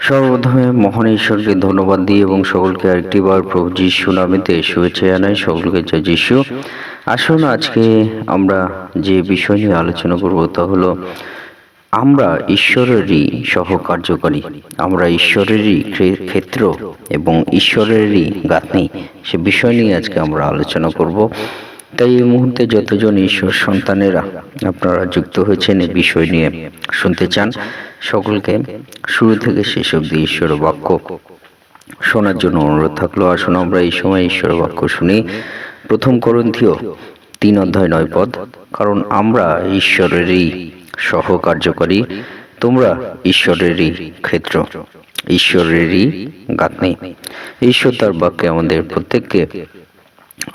সর্বপ্রথমে মহান ঈশ্বরকে ধন্যবাদ দিই এবং সকলকে আরেকটিবার প্রভু যিশু নামেতে শুভেচ্ছা জানাই। সকলকে জয় যিশু। আসুন আজকে আমরা যে বিষয় নিয়ে আলোচনা করব তা হলো আমরা ঈশ্বরেরই সহকার্যকারী, আমরা ঈশ্বরেরই ক্ষেত্র এবং ঈশ্বরেরই গাঁথনি, সে বিষয় নিয়ে আজকে আমরা আলোচনা করব। তাই এই মুহূর্তে যতজন ঈশ্বর সন্তানেরা আপনারা যুক্ত হয়েছেন এই বিষয় নিয়ে শুনতে চান, সকলকে শুরু থেকে শেষ অবধি ঈশ্বর বাক্য শোনার জন্য অনুরোধ থাকলো। আসুন আমরা এই সময় ঈশ্বর বাক্য শুনি। প্রথম করন্থীয় 3:9 কারণ আমরা ঈশ্বরেরই সহকার্যকারী, তোমরা ঈশ্বরেরই ক্ষেত্র, ঈশ্বরেরই গাঁথনি। ঈশ্বর তার বাক্যে আমাদের প্রত্যেককে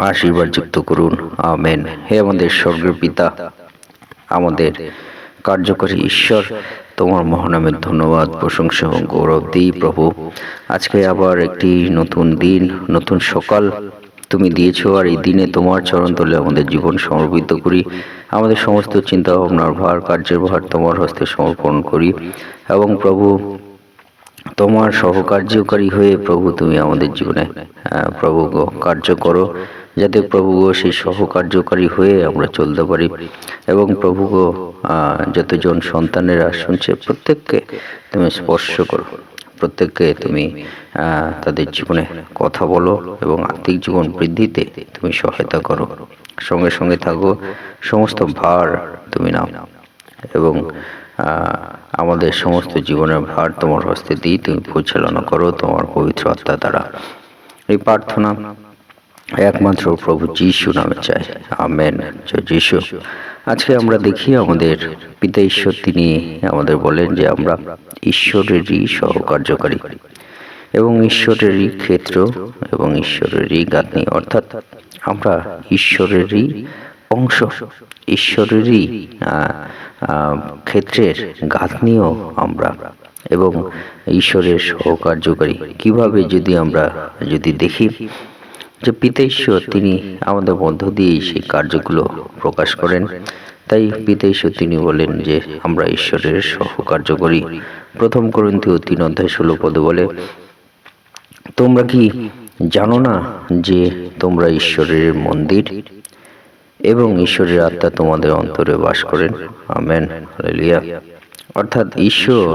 আশীর্বাদ যুক্ত করুন, আমেন। হে আমাদের স্বর্গের পিতা, আমাদের কার্যকরী ঈশ্বর, তোমার মহানামের ধন্যবাদ, প্রশংসা এবং গৌরব দিই প্রভু। আজকে আবার একটি নতুন দিন, নতুন সকাল তুমি দিয়েছো, আর এই দিনে তোমার চরণ তলে আমাদের জীবন সমর্পিত করি। আমাদের সমস্ত চিন্তা ভাবনার ভার, কার্যের ভার তোমার হস্তে সমর্পণ করি এবং প্রভু তোমার সহকার্যকারী হয়ে প্রভু তুমি আমাদের জীবনে প্রভু কার্য করো, যাতে প্রভু সেই সহকার্যকারী হয়ে আমরা চলতে পারি। এবং প্রভু যতজন সন্তানেরা শুনছে প্রত্যেককে তুমি স্পর্শ করো, প্রত্যেককে তুমি তাদের জীবনে কথা বলো এবং আত্মিক জীবন বৃদ্ধিতে তুমি সহায়তা করো। সঙ্গে সঙ্গে থাকো, সমস্ত ভার তুমি নাও এবং আমাদের সমস্ত জীবনের ভার তোমার হস্তে দিয়ে তুমি পরিচালনা করো তোমার পবিত্র আত্মা দ্বারা। এই প্রার্থনা একমাত্র প্রভু যিশু নামে চাই, আমেন। জয় যিশু। আজকে আমরা দেখি আমাদের পিতা ঈশ্বর তিনি আমাদের বলেন যে আমরা ঈশ্বরেরই সহকার্যকারী এবং ঈশ্বরেরই ক্ষেত্র এবং ঈশ্বরেরই গাঁথনি, অর্থাৎ আমরা ঈশ্বরেরই অংশ, ঈশ্বরেরই ক্ষেত্রের গাঁথনিও আমরা এবং ঈশ্বরের সহকার্যকারী। কিভাবে আমরা যদি দেখি যে পিতা ঈশ্বর তিনি আমাদের মধ্য দিয়েই সেই কার্যগুলো প্রকাশ করেন, তাই পিতা ঈশ্বর তিনি বলেন যে আমরা ঈশ্বরের সহকার্যকারী। প্রথম করন্থীয় 3:16 বলে, তোমরা কি জানো না যে তোমরা ঈশ্বরের মন্দির এবং ঈশ্বরের আত্মা তোমাদের অন্তরে বাস করেন, আমেন, হালেলুয়া। অর্থাৎ ঈশ্বর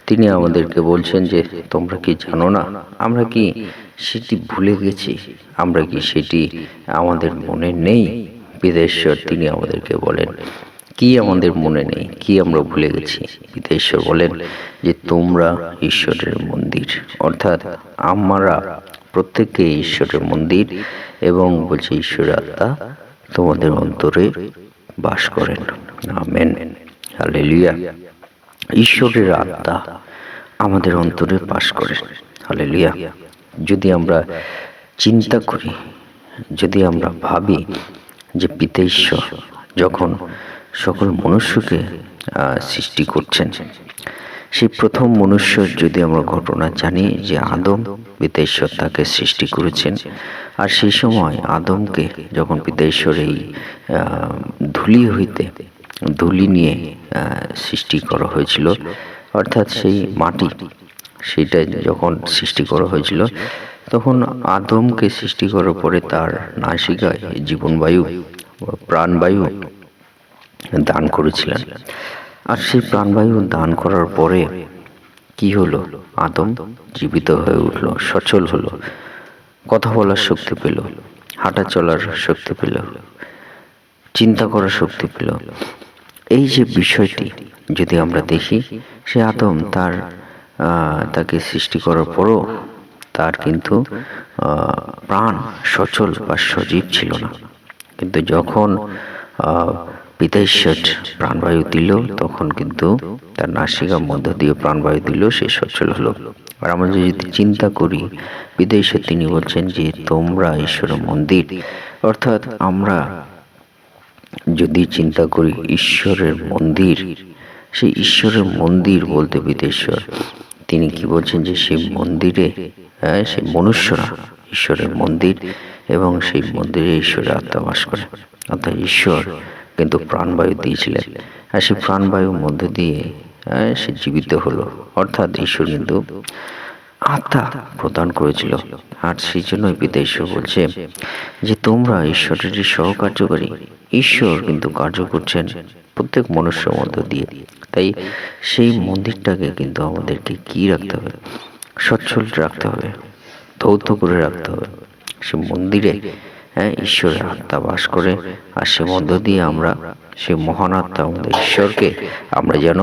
তিনি আমাদেরকে বলছেন যে তোমরা কি জানো না, আমরা কি সেটি ভুলে গেছি, আমরা কি সেটি আমাদের মনে নেই? পিতা ঈশ্বর তিনি আমাদেরকে বলেন কি আমাদের মনে নেই, কি আমরা ভুলে গেছি? পিতা ঈশ্বর বলেন যে তোমরা ঈশ্বরের মন্দির, অর্থাৎ আমরা প্রত্যেকে ঈশ্বরের মন্দির এবং বলছে ঈশ্বরের আত্মা তোমাদের অন্তরে বাস করেন, আমেন, হালেলুয়া। ঈশ্বরের আত্মা আমাদের অন্তরে বাস করেন, হালেলুয়া। যদি আমরা চিন্তা করি, যদি আমরা ভাবি যে পিতা ঈশ্বর যখন সকল মনুষ্যকে সৃষ্টি করছেন, সেই প্রথম মনুষ্যর যদি আমরা ঘটনা জানি যে আদম, পিতা ঈশ্বর তাকে সৃষ্টি করেছেন। আর সেই সময় আদমকে যখন পিতা ঈশ্বর এই ধুলি নিয়ে সৃষ্টি করা হয়েছিল, অর্থাৎ সেই মাটি, সেটা যখন সৃষ্টি করা হয়েছিল তখন আদমকে সৃষ্টি করার পরে তার নাসিকায় জীবনবায়ু, প্রাণবায়ু দান করেছিলেন। আর সেই প্রাণবায়ু দান করার পরে কি হলো? আদম জীবিত হয়ে উঠল, সচল হলো, কথা বলার শক্তি পেল, হাঁটা চলার শক্তি পেল, চিন্তা করার শক্তি পেল। এই যে বিষয়টি যদি আমরা দেখি, সে আদম তাকে সৃষ্টি করার পরও তার কিন্তু প্রাণ সচল বা সজীব ছিল না। কিন্তু যখন পিতা ঈশ্বর প্রাণবায়ু দিল, তখন কিন্তু তার নাসিকার মধ্য দিয়ে প্রাণবায়ু দিল, সে সচল হলো। আর আমরা যদি চিন্তা করি, পিতা ঈশ্বর তিনি বলছেন যে তোমরা ঈশ্বরের মন্দির, অর্থাৎ আমরা যদি চিন্তা করি ঈশ্বরের মন্দির, সেই ঈশ্বরের মন্দির বলতে পিতা ঈশ্বর তিনি কি বলছেন যে সেই মন্দিরে সেই মনুষ্যরা ঈশ্বরের মন্দির এবং সেই মন্দিরে ঈশ্বরের আত্মা বাস করে। অর্থাৎ ঈশ্বর কিন্তু প্রাণবায়ু দিয়েছিলেন, আর সেই প্রাণবায়ুর মধ্যে দিয়ে সে জীবিত হলো। অর্থাৎ ঈশ্বর কিন্তু আত্মা প্রদান করেছিল। আর সেই জন্যই পিতা ঈশ্বর বলছে যে তোমরা ঈশ্বরের সহকার্যকারী। ঈশ্বর কিন্তু কার্য করছেন প্রত্যেক মনুষ্যের মধ্য দিয়ে। তাই সেই মন্দিরটাকে কিন্তু আমাদেরকে কি রাখতে হবে? সচ্ছল রাখতে হবে, ধৌত করে রাখতে হবে। সে মন্দিরে ঈশ্বরের আত্মা বাস করে, আর সে মধ্য দিয়ে আমরা সেই মহান আত্মা আমাদের ঈশ্বরকে আমরা যেন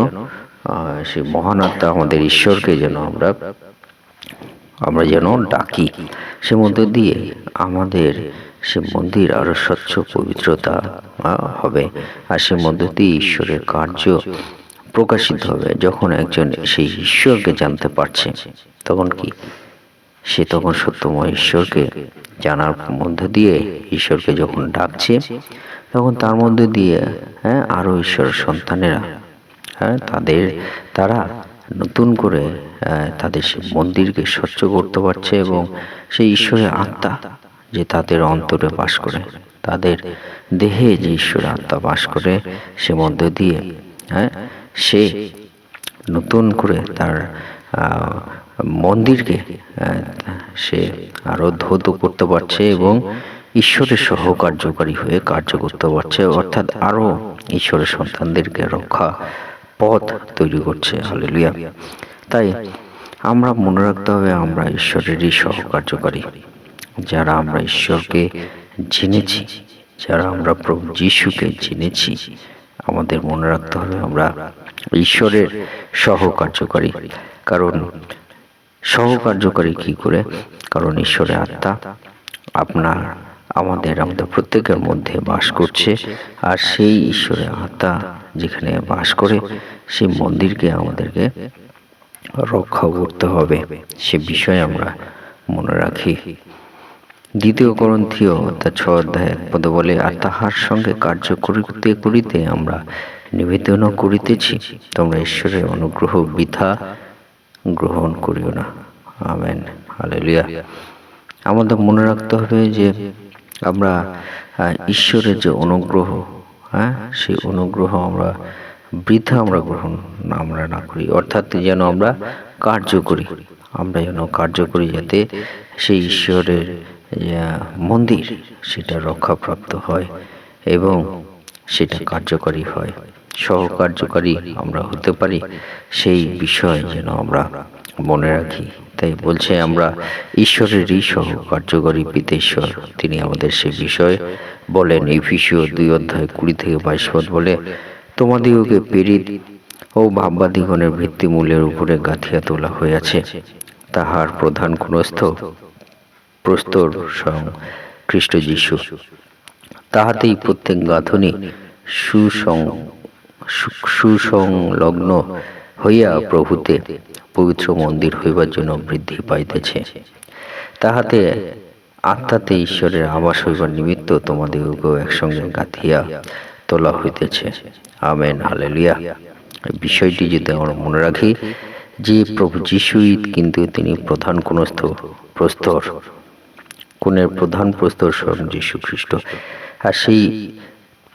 সেই মহান আত্মা আমাদের ঈশ্বরকে যেন আমরা যেন ডাকি। সে মধ্য দিয়ে আমাদের সে মন্দির আরো স্বচ্ছ পবিত্রতা হবে, আর সে মধ্য দিয়ে ঈশ্বরের কার্য প্রকাশিত হবে। যখন একজন সেই ঈশ্বরকে জানতে পারছে, তখন কি সে তখন সত্যময় ঈশ্বরকে জানার মধ্য দিয়ে ঈশ্বরকে যখন ডাকছে, তখন তার মধ্যে দিয়ে আরো ঈশ্বরের সন্তানেরা তারা নতুন করে তাদের সেই মন্দিরকে স্বচ্ছ করতে পারছে, এবং সেই ঈশ্বরের আত্মা যে তাদের অন্তরে বাস করে, তাদের দেহে যে ঈশ্বরের আত্মা বাস করে, সে মধ্য দিয়ে সে নতুন করে তার মন্দিরকে সে আরো ধৌত করতে পারছে এবং ঈশ্বরের সহকার্যকারী হয়ে কার্য করতে পারছে। অর্থাৎ আরো ঈশ্বরের সন্তানদেরকে রক্ষা পথ তৈরি করছে। হালেলুয়া। তাই আমরা মনে রাখতে হবে আমরা ঈশ্বরেরই সহকার্যকারী। যারা আমরা ঈশ্বরকে জেনেছি, যারা আমরা প্রভু যিশুকে জেনেছি, আমাদের মনে রাখতে হবে আমরা ঈশ্বরের সহকার্যকারী। কারণ সহকার্যকারী কি করে? কারণ ঈশ্বরের আত্মা আমাদের প্রত্যেকের মধ্যে বাস করছে, আর সেই ঈশ্বরের আত্মা যেখানে বাস করে, সেই মন্দিরকে আমাদেরকে রক্ষা করতে হবে। সে বিষয়ে আমরা মনে রাখি। 2 করন্থীয় 6:1 বলে, আর তাহার সঙ্গে কার্য করিতে করিতে আমরা নিবেদন করিতেছি, তোমরা ঈশ্বরের অনুগ্রহ বৃথা গ্রহণ করিও না। আমেন। হালেলুয়া। আমাদের মনে রাখতে হবে যে আমরা ঈশ্বরের যে অনুগ্রহ, সেই অনুগ্রহ আমরা বৃথা গ্রহণ না করি। অর্থাৎ যেন আমরা কার্য করি, যাতে সেই ঈশ্বরের মন্দির সেটা রক্ষাপ্রাপ্ত হয় এবং সেটা কার্যকারী হয়, সহকার্যকারী আমরা হতে পারি। সেই বিষয় যেন আমরা মনে রাখি। তাই বলছে আমরা ঈশ্বরেরই সহকার্যকারী পিতা ঈশ্বর, তিনি আমাদের সেই বিষয় বলেন। এফেসীয় 2:20-22 বলে, তোমাদিগকে প্রেরিত ও ভাববাদিগণের ভিত্তিমূলের উপরে গাঁথিয়া তোলা হইয়াছে, তাহার প্রধান প্রস্তর স্বয়ং খ্রিস্ট যীশু। তাহাতেই প্রত্যেক গাঁথনি সুসংলগ্ন হইয়া প্রভূতে পবিত্র মন্দির হইবার জন্য বৃদ্ধি পাইতেছে। তাহাতে আত্মাতে ঈশ্বরের আবাস হইবার নিমিত্ত তোমাদিগকেও একসঙ্গে গাঁথিয়া তোলা হইতেছে। আমেন। হালেলুয়া। বিষয়টি যদি আমরা মনে রাখি যে প্রভু যিশুই কিন্তু তিনি প্রধান প্রস্তর স্বয়ং যীশু খ্রিস্ট, আর সেই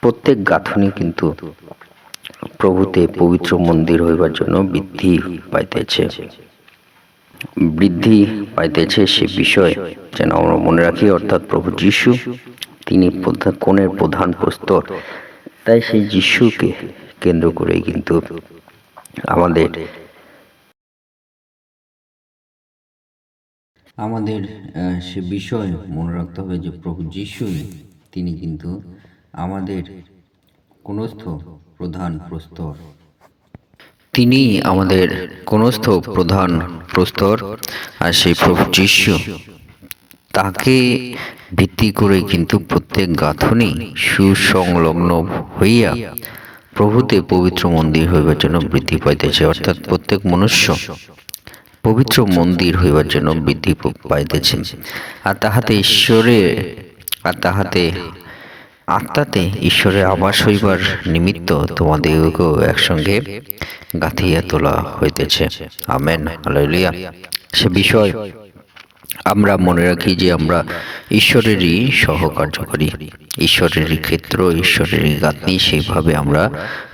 প্রত্যেক গাঁথনি কিন্তু প্রভুতে পবিত্র মন্দির হইবার জন্য বৃদ্ধি পাইতেছে। সে বিষয় যেন আমরা মনে রাখি। অর্থাৎ প্রভু যিশু তিনি কোণের প্রধান প্রস্তর। তাই সেই যিশুকে কেন্দ্র করে কিন্তু আমাদের সে বিষয় মনে রাখতে হবে যে প্রভু যিশুই তিনি কিন্তু আমাদের কোণস্থ প্রধান প্রস্তর। তিনি আমাদের কোণস্থ প্রধান প্রস্তর, আর সেই প্রভু যিশু তাকে ভিত্তি করে কিন্তু প্রত্যেক গাঁথনি সুসংলগ্ন হইয়া প্রভুতে পবিত্র মন্দির হইবার জন্য বৃদ্ধি পাইতেছে। অর্থাৎ প্রত্যেক মনুষ্য পবিত্র মন্দির হইবার জন্য বৃদ্ধি পাইতেছে, আর আত্মাতে ঈশ্বরের আবাস হইবার নিমিত্ত তোমাদেরকেও একসঙ্গে গাঁথিয়া তোলা হইতেছে। আমেন। হালেলুয়া। সে বিষয় আমরা মনে রাখি যে আমরা ঈশ্বরেরই সহকার্যকারী, ঈশ্বরেরই ক্ষেত্র, ঈশ্বরেরই গাঁথনি, সেইভাবে আমরা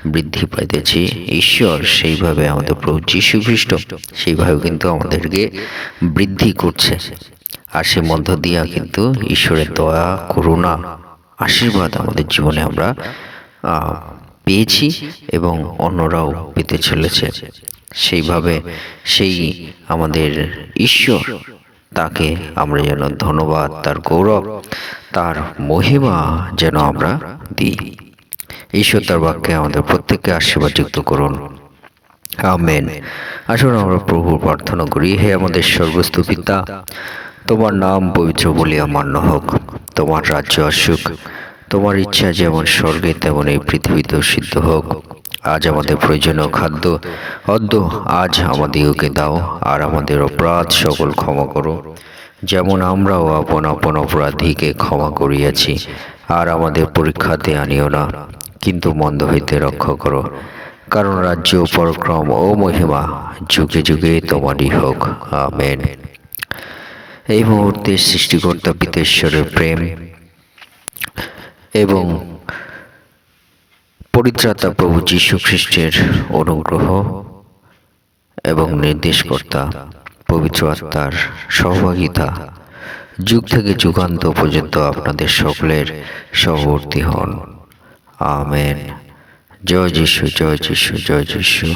বৃদ্ধি পাইতেছি। ঈশ্বর সেইভাবে আমাদের প্রভু যীশু খ্রিস্ট সেইভাবে কিন্তু আমাদেরকে বৃদ্ধি করছে। আর সে মধ্য দিয়া কিন্তু ঈশ্বরের দয়া, করুণা, আশীর্বাদ আমাদের জীবনে আমরা পেয়েছি এবং অন্যরাও পেতে চলেছে। সেইভাবে সেই আমাদের ঈশ্বর, তাকে আমরা যেন ধন্যবাদ, তার গৌরব, তার মহিমা যেন আমরা দিই। ঈশ্বর তার বাক্যে আমাদের প্রত্যেককে আশীর্বাদ যুক্ত করুন। আমেন। আসুন আমরা প্রভুর প্রার্থনা করি। হে আমাদের সর্বস্তু পিতা, তোমার নাম পবিত্র বলিয়া মান্য হোক, তোমার রাজ্য আসুক, তোমার ইচ্ছা যেমন স্বর্গে তেমন এই পৃথিবীতেও সিদ্ধ হোক। আজ আমাদের প্রয়োজনীয় খাদ্য অদ্য আজ আমাদিগকে দাও, আর আমাদের অপরাধ সকল ক্ষমা করো, যেমন আমরাও আপন আপন অপরাধীকে ক্ষমা করিয়াছি। আর আমাদের পরীক্ষাতে আনিও না, কিন্তু মন্দ হইতে রক্ষা করো, কারণ রাজ্য, পরাক্রম ও মহিমা যুগে যুগে তোমারই হোক। আমেন। এই মুহূর্তে সৃষ্টিকর্তা পিতেশ্বরের প্রেম এবং পরিত্রাতা প্রভু যীশু খ্রিস্টের অনুগ্রহ এবং নির্দেশকর্তা পবিত্র আত্মার সহভাগিতা যুগ থেকে যুগান্ত পর্যন্ত আপনাদের সকলের সহবর্তী হন। আমেন। জয় যীশু, জয় যীশু, জয় যীশু।